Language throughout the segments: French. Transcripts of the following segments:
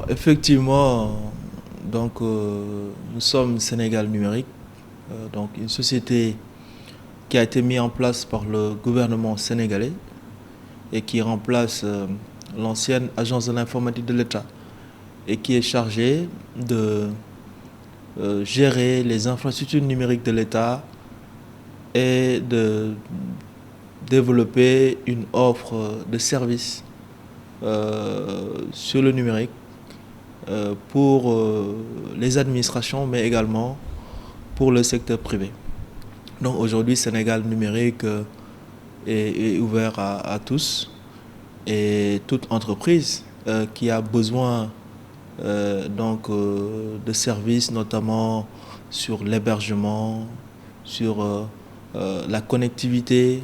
Effectivement, nous sommes Sénégal numérique, donc une société qui a été mise en place par le gouvernement sénégalais et qui remplace l'ancienne agence de l'informatique de l'État et qui est chargée de gérer les infrastructures numériques de l'État et de développer une offre de services sur le numérique pour les administrations, mais également pour le secteur privé. Donc aujourd'hui, Sénégal numérique est ouvert à tous et toute entreprise qui a besoin de services, notamment sur l'hébergement, sur la connectivité,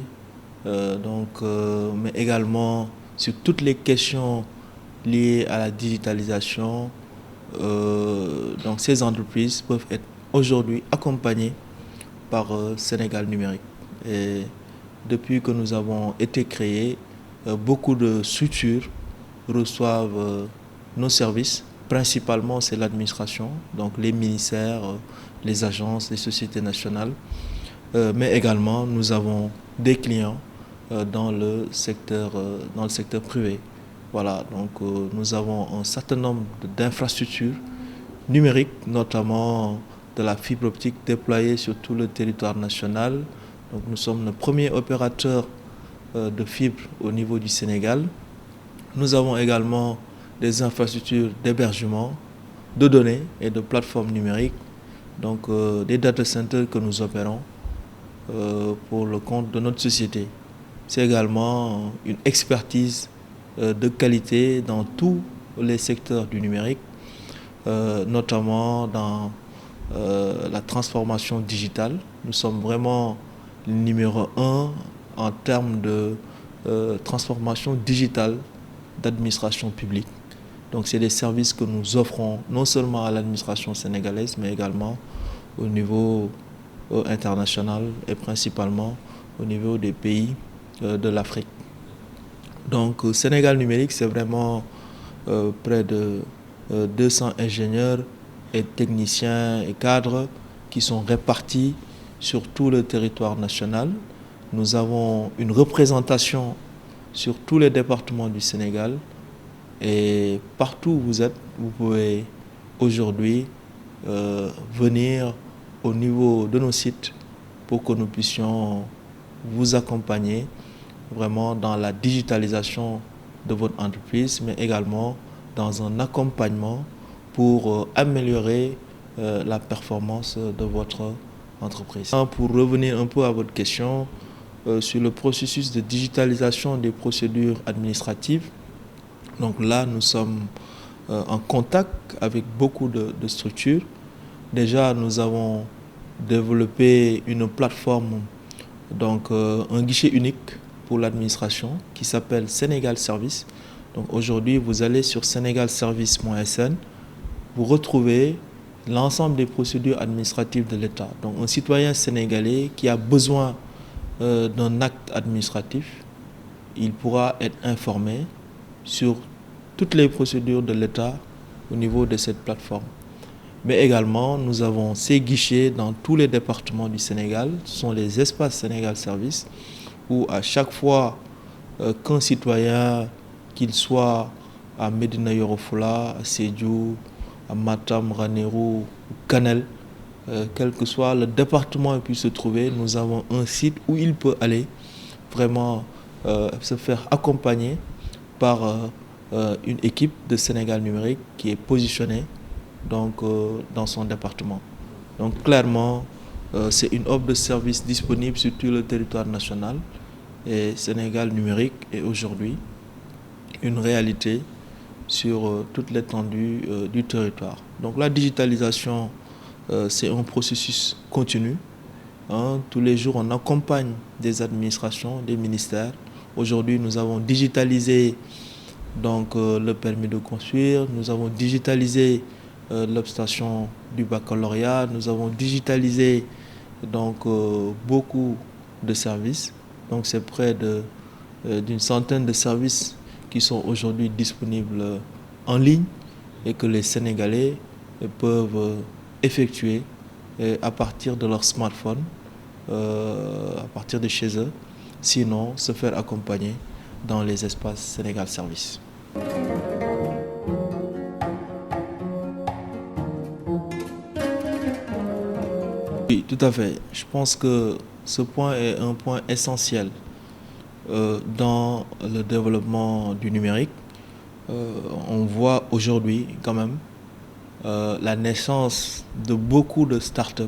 mais également sur toutes les questions liées à la digitalisation. Donc ces entreprises peuvent être aujourd'hui accompagnées par Sénégal numérique. Et depuis que nous avons été créés, beaucoup de structures reçoivent nos services. Principalement, c'est l'administration, donc les ministères, les agences, les sociétés nationales. Mais également, nous avons des clients dans le secteur privé. Voilà, donc nous avons un certain nombre d'infrastructures numériques, notamment de la fibre optique déployée sur tout le territoire national. Donc nous sommes le premier opérateur de fibre au niveau du Sénégal. Nous avons également des infrastructures d'hébergement, de données et de plateformes numériques, donc des data centers que nous opérons pour le compte de notre société. C'est également une expertise de qualité dans tous les secteurs du numérique, notamment dans la transformation digitale. Nous sommes vraiment le numéro 1 en termes de transformation digitale d'administration publique. Donc c'est des services que nous offrons non seulement à l'administration sénégalaise, mais également au niveau international et principalement au niveau des pays de l'Afrique. Donc Sénégal numérique, c'est vraiment près de 200 ingénieurs et techniciens et cadres qui sont répartis sur tout le territoire national. Nous avons une représentation sur tous les départements du Sénégal et partout où vous êtes, vous pouvez aujourd'hui venir au niveau de nos sites pour que nous puissions vous accompagner vraiment dans la digitalisation de votre entreprise, mais également dans un accompagnement pour améliorer la performance de votre entreprise. Pour revenir un peu à votre question sur le processus de digitalisation des procédures administratives, donc là nous sommes en contact avec beaucoup de structures. Déjà nous avons développé une plateforme, donc un guichet unique pour l'administration qui s'appelle Sénégal Service. Donc aujourd'hui, vous allez sur senegalservice.sn, vous retrouvez l'ensemble des procédures administratives de l'État. Donc un citoyen sénégalais qui a besoin d'un acte administratif, il pourra être informé sur toutes les procédures de l'État au niveau de cette plateforme. Mais également, nous avons ces guichets dans tous les départements du Sénégal. Ce sont les espaces Sénégal Service où à chaque fois qu'un citoyen, qu'il soit à Médina Yoro Foulah, à Sédhiou, à Matam, Ranérou, Kanel, quel que soit le département où il puisse se trouver, nous avons un site où il peut aller vraiment se faire accompagner par une équipe de Sénégal numérique qui est positionnée dans son département. Donc clairement, c'est une offre de service disponible sur tout le territoire national et Sénégal numérique est aujourd'hui une réalité sur toute l'étendue du territoire. Donc la digitalisation, c'est un processus continu. Tous les jours, on accompagne des administrations, des ministères. Aujourd'hui, nous avons digitalisé le permis de construire, nous avons digitalisé l'obtention du baccalauréat, nous avons digitalisé beaucoup de services. Donc c'est près d'une centaine de services qui sont aujourd'hui disponibles en ligne et que les Sénégalais peuvent effectuer à partir de leur smartphone, à partir de chez eux, sinon se faire accompagner dans les espaces Sénégal Service. Oui, tout à fait. Je pense que ce point est un point essentiel dans le développement du numérique. On voit aujourd'hui quand même la naissance de beaucoup de startups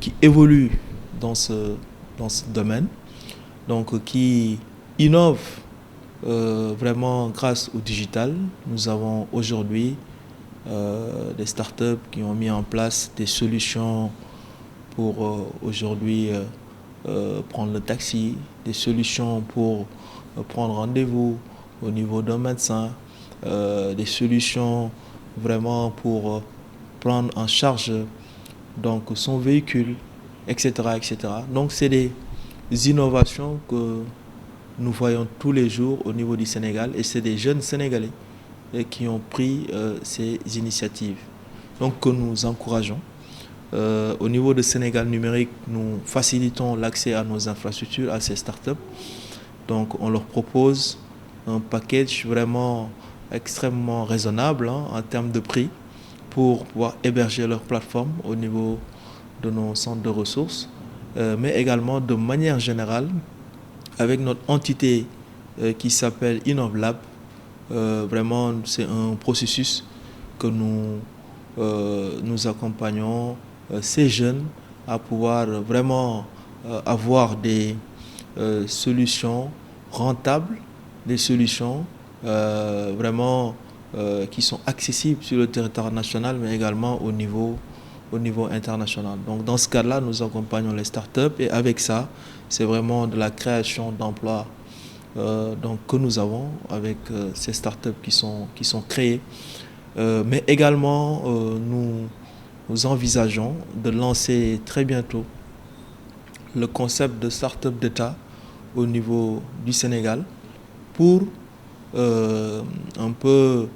qui évoluent dans ce domaine, donc qui innovent vraiment grâce au digital. Nous avons aujourd'hui des startups qui ont mis en place des solutions pour aujourd'hui prendre le taxi, des solutions pour prendre rendez-vous au niveau d'un médecin, des solutions vraiment pour prendre en charge donc son véhicule, etc., etc. Donc c'est des innovations que nous voyons tous les jours au niveau du Sénégal et c'est des jeunes Sénégalais qui ont pris ces initiatives, donc que nous encourageons. Au niveau de Sénégal numérique, nous facilitons l'accès à nos infrastructures, à ces startups. Donc on leur propose un package vraiment extrêmement raisonnable en termes de prix pour pouvoir héberger leur plateforme au niveau de nos centres de ressources, mais également de manière générale avec notre entité qui s'appelle InnovLab. Vraiment, c'est un processus que nous accompagnons ces jeunes à pouvoir vraiment avoir des solutions rentables, des solutions vraiment qui sont accessibles sur le territoire national, mais également au niveau international. Donc dans ce cas-là, nous accompagnons les startups et avec ça, c'est vraiment de la création d'emplois donc, que nous avons avec ces startups qui sont créées. Mais également, nous envisageons de lancer très bientôt le concept de start-up d'État au niveau du Sénégal pour un peu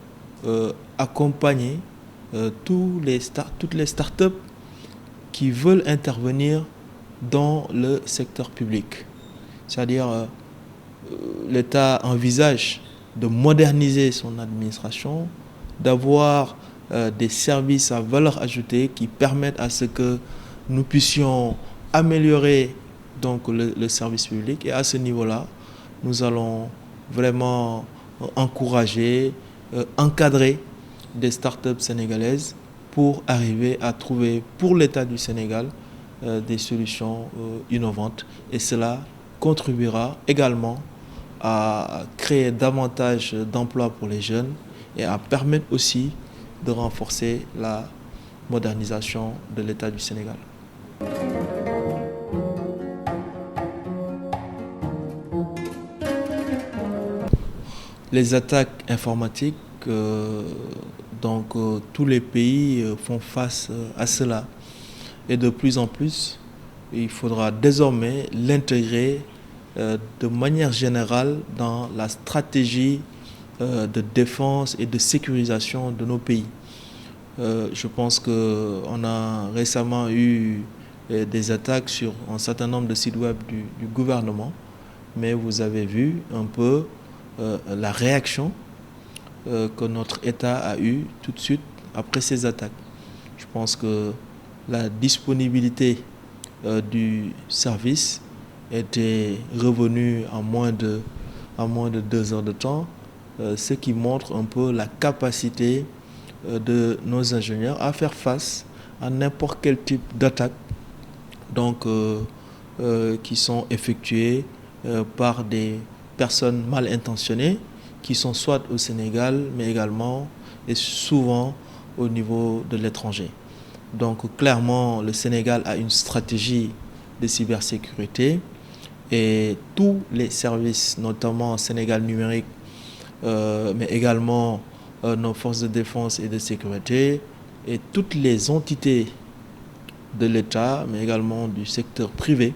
accompagner toutes les start-up qui veulent intervenir dans le secteur public. C'est-à-dire, l'État envisage de moderniser son administration, d'avoir des services à valeur ajoutée qui permettent à ce que nous puissions améliorer donc le service public. Et à ce niveau-là, nous allons vraiment encourager, encadrer des startups sénégalaises pour arriver à trouver pour l'État du Sénégal des solutions innovantes. Et cela contribuera également à créer davantage d'emplois pour les jeunes et à permettre aussi de renforcer la modernisation de l'État du Sénégal. Les attaques informatiques, tous les pays font face à cela. Et de plus en plus, il faudra désormais l'intégrer de manière générale dans la stratégie de défense et de sécurisation de nos pays. Je pense qu'on a récemment eu des attaques sur un certain nombre de sites web du gouvernement, mais vous avez vu un peu la réaction que notre État a eue tout de suite après ces attaques. Je pense que la disponibilité du service était revenue en moins de 2 heures de temps, ce qui montre un peu la capacité de nos ingénieurs à faire face à n'importe quel type d'attaque qui sont effectuées par des personnes mal intentionnées qui sont soit au Sénégal mais également et souvent au niveau de l'étranger. Donc clairement le Sénégal a une stratégie de cybersécurité et tous les services, notamment Sénégal numérique, mais également nos forces de défense et de sécurité et toutes les entités de l'État, mais également du secteur privé,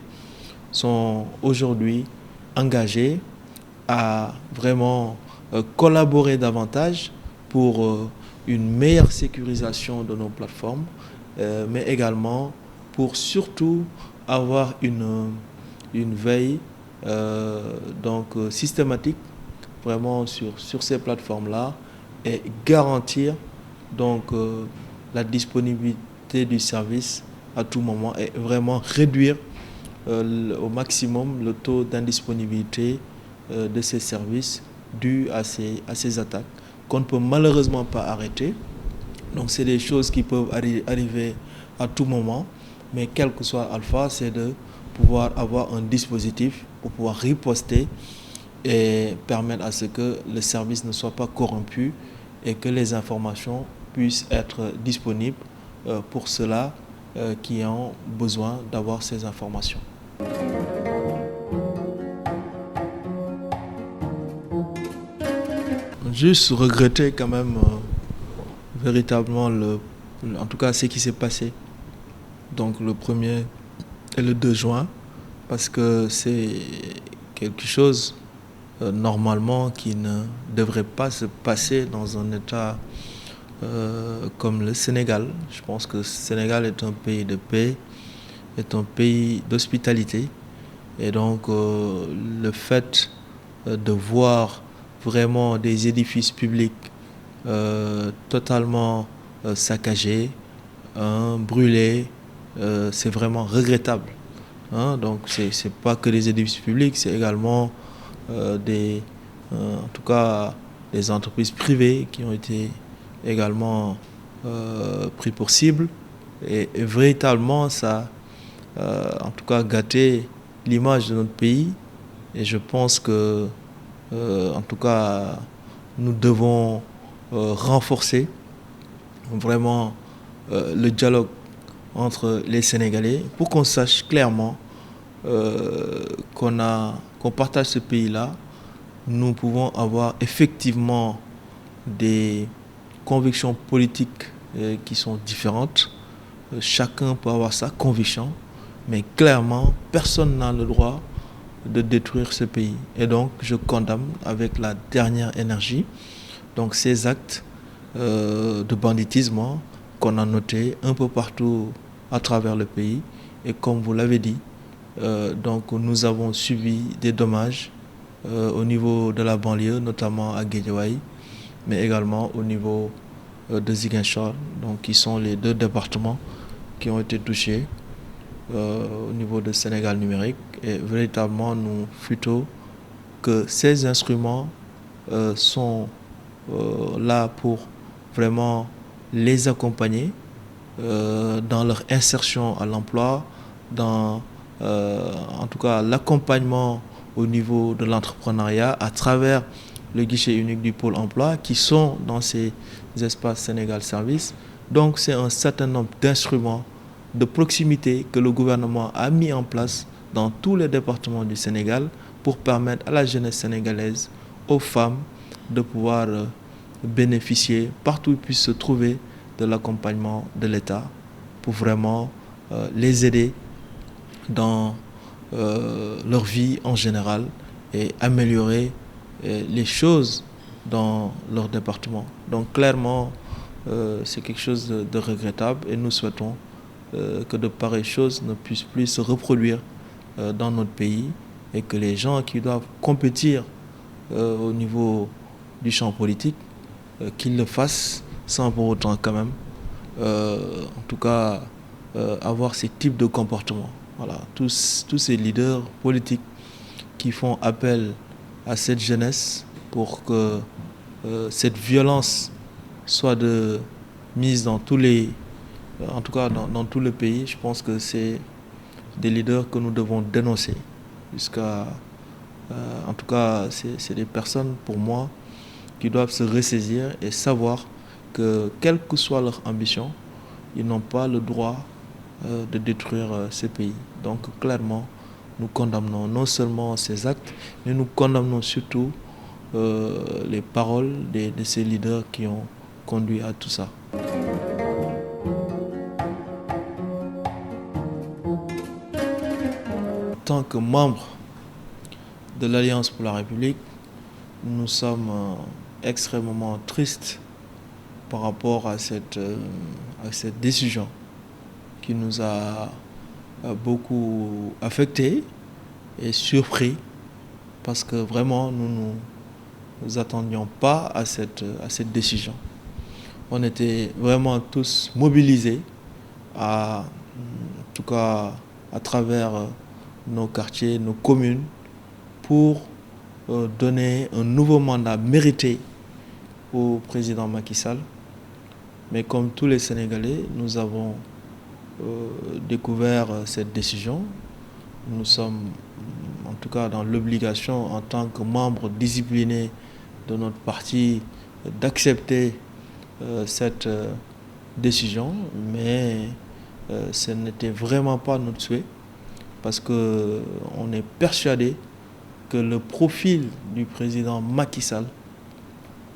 sont aujourd'hui engagés à vraiment collaborer davantage pour une meilleure sécurisation de nos plateformes, mais également pour surtout avoir une veille systématique vraiment sur ces plateformes-là et garantir la disponibilité du service à tout moment et vraiment réduire au maximum le taux d'indisponibilité de ces services dû à ces attaques qu'on ne peut malheureusement pas arrêter. Donc c'est des choses qui peuvent arriver à tout moment, mais quel que soit Alpha, c'est de pouvoir avoir un dispositif pour pouvoir riposter et permettre à ce que le service ne soit pas corrompu et que les informations puissent être disponibles pour ceux-là qui ont besoin d'avoir ces informations. Juste regretter quand même véritablement en tout cas ce qui s'est passé donc le 1er et le 2 juin parce que c'est quelque chose normalement qui ne devrait pas se passer dans un État comme le Sénégal. Je pense que le Sénégal est un pays de paix, est un pays d'hospitalité et donc le fait de voir vraiment des édifices publics totalement saccagés, brûlés, c'est vraiment regrettable. Donc c'est pas que les édifices publics, c'est également en tout cas des entreprises privées qui ont été également pris pour cible et véritablement ça en tout cas gâté l'image de notre pays et je pense que en tout cas nous devons renforcer vraiment le dialogue entre les Sénégalais pour qu'on sache clairement qu'on partage ce pays-là. Nous pouvons avoir effectivement des convictions politiques qui sont différentes. Chacun peut avoir sa conviction, mais clairement, personne n'a le droit de détruire ce pays. Et donc, je condamne avec la dernière énergie donc ces actes de banditisme qu'on a notés un peu partout à travers le pays. Et comme vous l'avez dit, donc nous avons subi des dommages au niveau de la banlieue, notamment à Guédiawaye, mais également au niveau de Ziguinchor, donc qui sont les 2 départements qui ont été touchés au niveau de Sénégal numérique. Et véritablement, nous flûtons que ces instruments sont là pour vraiment les accompagner dans leur insertion à l'emploi, dans en tout cas l'accompagnement au niveau de l'entrepreneuriat à travers le guichet unique du pôle emploi qui sont dans ces espaces Sénégal Service. Donc c'est un certain nombre d'instruments de proximité que le gouvernement a mis en place dans tous les départements du Sénégal pour permettre à la jeunesse sénégalaise, aux femmes, de pouvoir bénéficier partout où ils puissent se trouver de l'accompagnement de l'État pour vraiment les aider dans leur vie en général et améliorer les choses dans leur département. Donc clairement, c'est quelque chose de regrettable et nous souhaitons que de pareilles choses ne puissent plus se reproduire dans notre pays et que les gens qui doivent compétir au niveau du champ politique, qu'ils le fassent sans pour autant quand même, en tout cas, avoir ces types de comportements. Voilà, tous ces leaders politiques qui font appel à cette jeunesse pour que cette violence soit mise dans en tout cas dans tout le pays, je pense que c'est des leaders que nous devons dénoncer. En tout cas, c'est des personnes, pour moi, qui doivent se ressaisir et savoir que, quelle que soit leur ambition, ils n'ont pas le droit de détruire ce pays. Donc, clairement, nous condamnons non seulement ces actes, mais nous condamnons surtout les paroles de ces leaders qui ont conduit à tout ça. En tant que membre de l'Alliance pour la République, nous sommes extrêmement tristes par rapport à cette décision qui nous a beaucoup affectés et surpris parce que vraiment nous nous attendions pas à cette décision. On était vraiment tous mobilisés, en tout cas à travers nos quartiers, nos communes, pour donner un nouveau mandat mérité au président Macky Sall. Mais comme tous les Sénégalais, nous avons découvert cette décision. Nous sommes en tout cas dans l'obligation en tant que membres disciplinés de notre parti d'accepter cette décision, mais ce n'était vraiment pas notre souhait parce qu'on est persuadé que le profil du président Macky Sall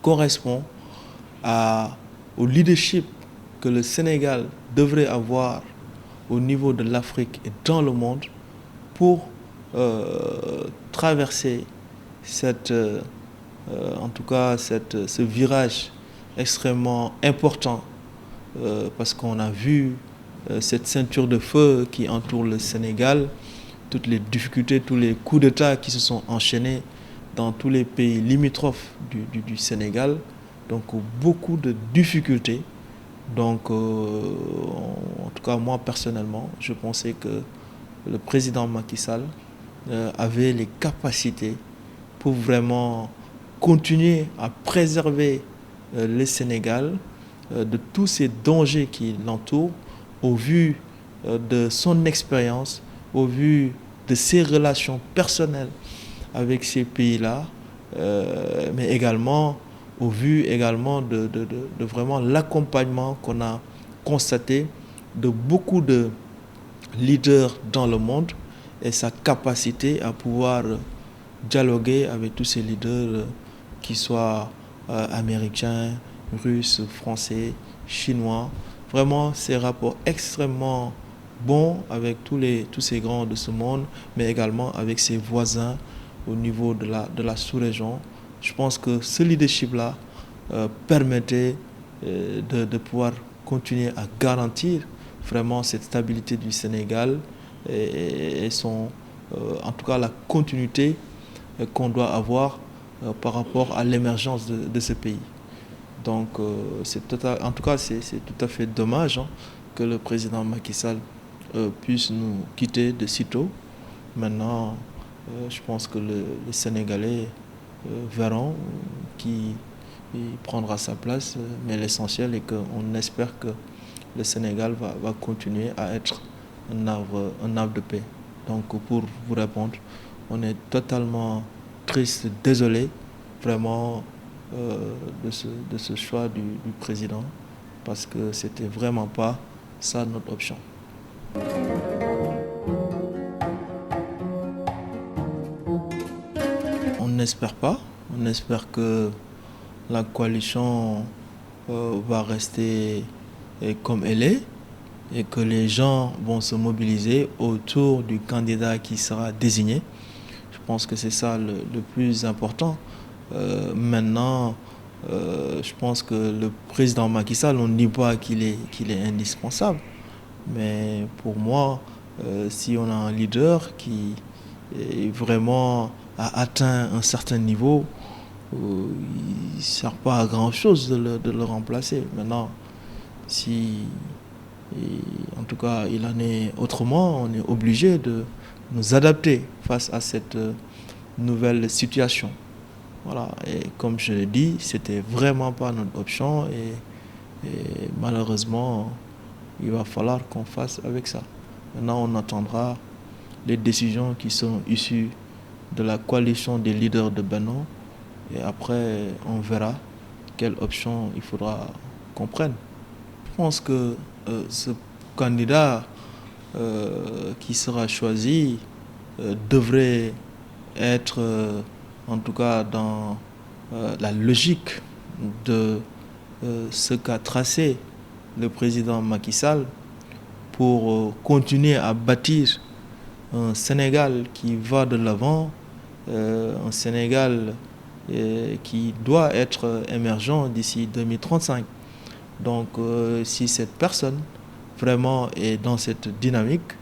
correspond au leadership que le Sénégal devrait avoir au niveau de l'Afrique et dans le monde pour traverser en tout cas ce virage extrêmement important parce qu'on a vu cette ceinture de feu qui entoure le Sénégal, toutes les difficultés, tous les coups d'État qui se sont enchaînés dans tous les pays limitrophes du Sénégal. Donc beaucoup de difficultés. Donc en tout cas moi personnellement, je pensais que le président Macky Sall avait les capacités pour vraiment continuer à préserver le Sénégal de tous ces dangers qui l'entourent au vu de son expérience, au vu de ses relations personnelles avec ces pays-là, mais également au vu également de vraiment l'accompagnement qu'on a constaté de beaucoup de leaders dans le monde et sa capacité à pouvoir dialoguer avec tous ces leaders, qu'ils soient américains, russes, français, chinois. Vraiment, ces rapports extrêmement bons avec tous ces grands de ce monde, mais également avec ses voisins au niveau de la sous-région. Je pense que ce leadership-là permettait de pouvoir continuer à garantir vraiment cette stabilité du Sénégal et en tout cas la continuité qu'on doit avoir par rapport à l'émergence de ce pays. Donc en tout cas c'est tout à fait dommage que le président Macky Sall puisse nous quitter de sitôt. Maintenant, je pense que les Sénégalais verront qui prendra sa place, mais l'essentiel est qu'on espère que le Sénégal va continuer à être un havre de paix. Donc pour vous répondre, on est totalement triste, désolé vraiment de ce choix du président parce que c'était vraiment pas ça notre option. On n'espère pas, on espère que la coalition va rester comme elle est et que les gens vont se mobiliser autour du candidat qui sera désigné. Je pense que c'est ça le plus important. Maintenant, je pense que le président Macky Sall, on ne dit pas qu'il est indispensable. Mais pour moi, si on a un leader qui vraiment a atteint un certain niveau, il ne sert pas à grand-chose de le remplacer. Maintenant, si en tout cas il en est autrement, on est obligé de nous adapter face à cette nouvelle situation. Voilà. Et comme je l'ai dit, c'était vraiment pas notre option et malheureusement, il va falloir qu'on fasse avec ça. Maintenant, on attendra les décisions qui sont issues de la coalition des leaders de Benno et après, on verra quelle option il faudra qu'on prenne. Je pense que ce candidat qui sera choisi devrait être en tout cas dans la logique de ce qu'a tracé le président Macky Sall pour continuer à bâtir un Sénégal qui va de l'avant, un Sénégal qui doit être émergent d'ici 2035. Donc si cette personne vraiment est dans cette dynamique,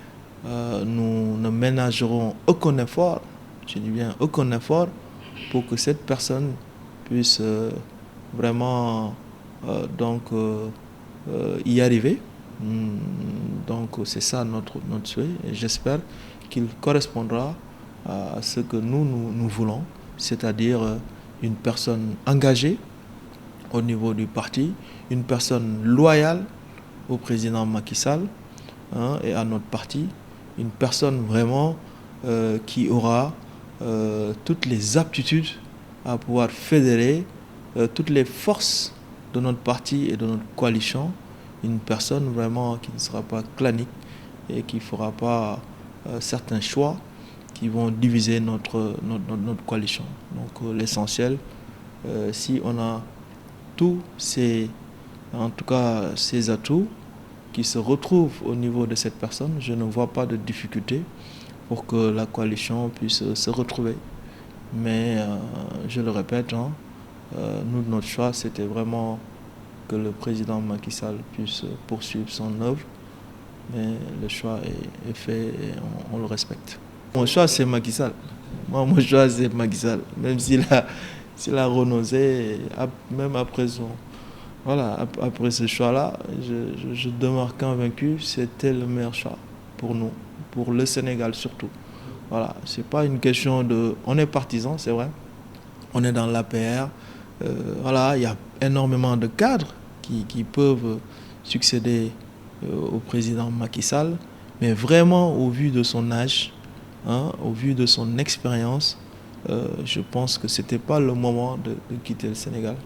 nous ne ménagerons aucun effort, je dis bien aucun effort, pour que cette personne puisse vraiment y arriver. Donc c'est ça notre souhait et j'espère qu'il correspondra à ce que nous voulons, c'est-à-dire une personne engagée au niveau du parti, une personne loyale au président Macky Sall et à notre parti, une personne vraiment qui aura toutes les aptitudes à pouvoir fédérer toutes les forces de notre parti et de notre coalition, une personne vraiment qui ne sera pas clanique et qui ne fera pas certains choix qui vont diviser notre coalition. Donc l'essentiel, si on a tous ces atouts qui se retrouvent au niveau de cette personne, je ne vois pas de difficulté pour que la coalition puisse se retrouver. Mais je le répète, notre choix, c'était vraiment que le président Macky Sall puisse poursuivre son œuvre. Mais le choix est fait et on le respecte. Mon choix, c'est Macky Sall. Mon choix, c'est Macky Sall. Même s'il a renoncé, même après après ce choix-là, je demeure convaincu que c'était le meilleur choix pour nous, pour le Sénégal surtout. Voilà, c'est pas une question de... On est partisans, c'est vrai. On est dans l'APR. Voilà, il y a énormément de cadres qui peuvent succéder au président Macky Sall. Mais vraiment, au vu de son âge, au vu de son expérience, je pense que ce n'était pas le moment de quitter le Sénégal.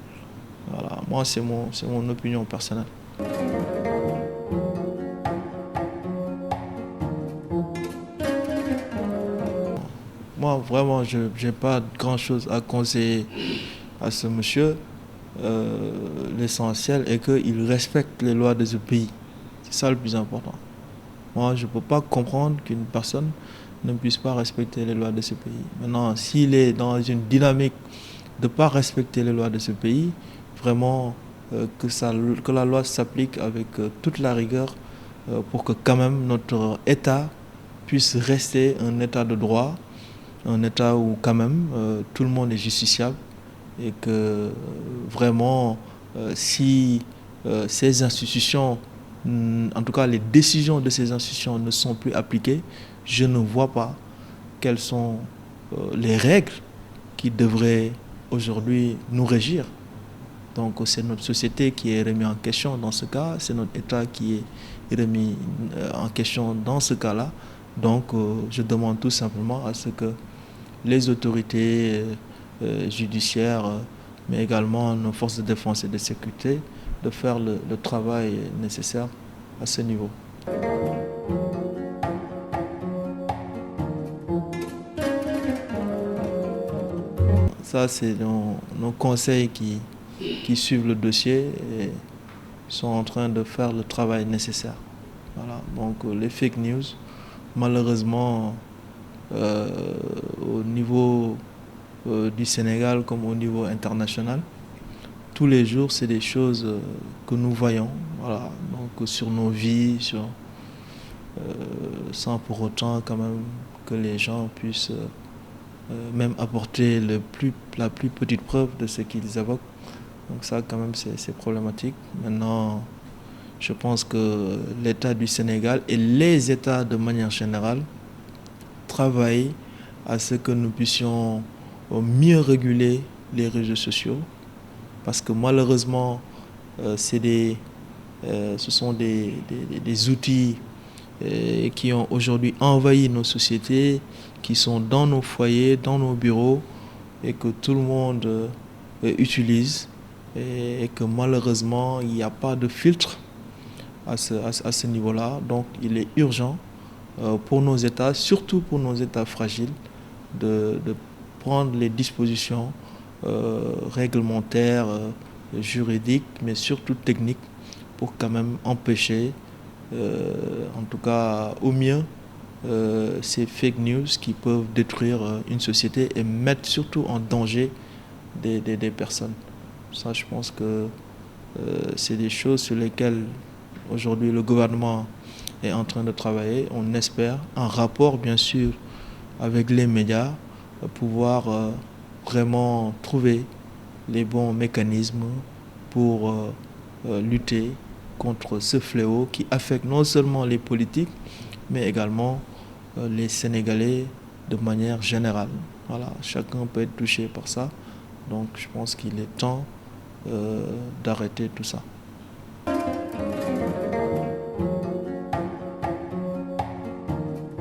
Voilà, moi, c'est mon opinion personnelle. Moi, vraiment, je n'ai pas grand-chose à conseiller à ce monsieur. L'essentiel est qu'il respecte les lois de ce pays. C'est ça le plus important. Moi, je ne peux pas comprendre qu'une personne ne puisse pas respecter les lois de ce pays. Maintenant, s'il est dans une dynamique de ne pas respecter les lois de ce pays, vraiment que la loi s'applique avec toute la rigueur pour que quand même notre État puisse rester un État de droit, un État où quand même tout le monde est justiciable et que vraiment si ces institutions, en tout cas les décisions de ces institutions ne sont plus appliquées, je ne vois pas quelles sont les règles qui devraient aujourd'hui nous régir. Donc c'est notre société qui est remise en question dans ce cas, c'est notre État qui est remis en question dans ce cas-là. Donc je demande tout simplement à ce que les autorités judiciaires, mais également nos forces de défense et de sécurité, de faire le travail nécessaire à ce niveau. Ça, c'est nos conseils qui suivent le dossier et sont en train de faire le travail nécessaire. Voilà. Donc les fake news, malheureusement, au niveau du Sénégal comme au niveau international, tous les jours, c'est des choses que nous voyons, voilà, donc sur nos vies, sans pour autant quand même que les gens puissent même apporter la plus petite preuve de ce qu'ils évoquent. Donc ça, quand même, c'est problématique. Maintenant, je pense que l'État du Sénégal et les États de manière générale travaillent à ce que nous puissions mieux réguler les réseaux sociaux. Parce que malheureusement, ce sont des outils qui ont aujourd'hui envahi nos sociétés, qui sont dans nos foyers, dans nos bureaux, et que tout le monde utilise, et que malheureusement, il n'y a pas de filtre à ce niveau-là. Donc, il est urgent pour nos États, surtout pour nos États fragiles, de prendre les dispositions réglementaires, juridiques, mais surtout techniques, pour quand même empêcher, en tout cas au mieux, ces fake news qui peuvent détruire une société et mettre surtout en danger des personnes. Ça, je pense que C'est des choses sur lesquelles aujourd'hui le gouvernement est en train de travailler. On espère, en rapport bien sûr avec les médias, pouvoir vraiment trouver les bons mécanismes pour lutter contre ce fléau qui affecte non seulement les politiques, mais également les Sénégalais de manière générale. Voilà, chacun peut être touché par ça. Donc je pense qu'il est temps d'arrêter tout ça.